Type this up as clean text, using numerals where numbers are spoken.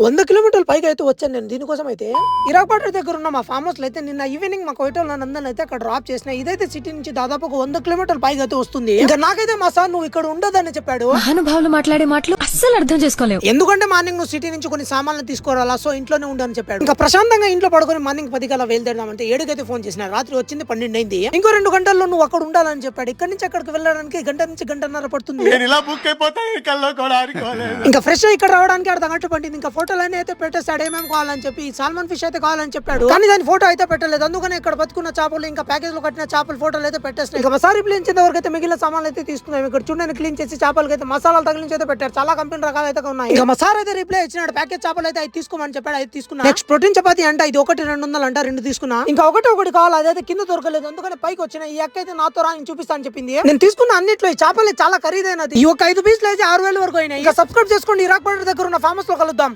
100 కిలోమీటర్ల పైగా అయితే వచ్చాను నేను దీనికోసం అయితే. ఇరాక్‌పేట దగ్గర ఉన్న మా ఫార్మ్ హౌస్‌లో అయితే నిన్న ఈవినింగ్ మా కోయిటోళ్ళని అందరిని అయితే అక్కడ డ్రాప్ చేసిన. ఇదైతే సిటీ నుంచి దాదాపు ఒక 100 కిలోమీటర్ల పైగా అయితే వస్తుంది. ఇంకా నాకైతే మా సార్ నువ్వు ఇక్కడ ఉండొద్దని చెప్పాడు. మహానుభావులు మాట్లాడే మాటలు అస్సలు అర్థం చేసుకోలేవు. ఎందుకంటే మార్నింగ్ నువ్వు సిటీ నుంచి కొన్ని సామాన్లు తీసుకురాలా, సో ఇంట్లోనే ఉండని చెప్పాడు. ఇంకా ప్రశాంతంగా ఇంట్లో పడుకొని మార్నింగ్ 10కి అలా బయలుదేరదామంటే 7కైతే ఫోన్ చేసిన. రాత్రి వచ్చింది 12 అయింది. ఇంకో 2 గంటల్లో నువ్వు అక్కడ ఉండాలని చెప్పాడు. ఇక్కడ నుంచి అక్కడికి వెళ్ళడానికి గంట నుంచి గంటన్నర పడుతుంది. ఇంకా ఫ్రెష్ ఇక్కడ రావడానికి అర్ధగంట పట్టింది. ఇంకా ఫోటోలన్నీ అయితే పెట్టేస్తాడు ఏమేమి కావాలని చెప్పి. సాల్మన్ ఫిష్ అయితే కావాలని చెప్పాడు, కానీ దాని ఫోటో అయితే పెట్టలేదు. అందుకని ఇక్కడ బతుకున్న చేపలు ఇంకా ప్యాకేజ్ లో కట్టిన చేపల ఫోటోలు అయితే పెట్టేస్తాయి. ఇంకా మసారి క్లీన్ వరకు అయితే మిగిలిన సామాన్లు అయితే తీసుకున్నాం. ఇక్కడ చూడండి క్లీన్ చేసి చేపలకి అయితే మసాలాలు తగిలించి అయితే పెట్టారు. చాలా కంపెనీ రకాలు అయితే ఉన్నాయి. ఇంకా మసార్ అయితే రిప్లై ఇచ్చినాడు, ప్యాకేజ్ చేపలు అయితే అది తీసుకోమని చెప్పాడు. అది తీసుకున్నా. నెక్స్ట్ ప్రోటీన్ చపాతి అంట, ఇది 200 అంట, 2 తీసుకున్నా. ఇంకా ఒకటి కావాలి, అదైతే కింద దొరకలేదు. అందుకని పైకి వచ్చిన. ఈ అక్క అయితే నాతో రా చూపిస్తా అని చెప్పింది. నేను తీసుకున్న అన్నిట్లో ఈ చేపలు చాలా ఖరీదైనది. ఈ ఒక 5 పీసులు అయితే 6000 వరకు అయినాయి. ఇంకా సబ్స్క్రైబ్ చేసుకోండి. ఇరాక్‌పేట దగ్గర ఉన్న ఫార్మస్ లో కలుద్దాం.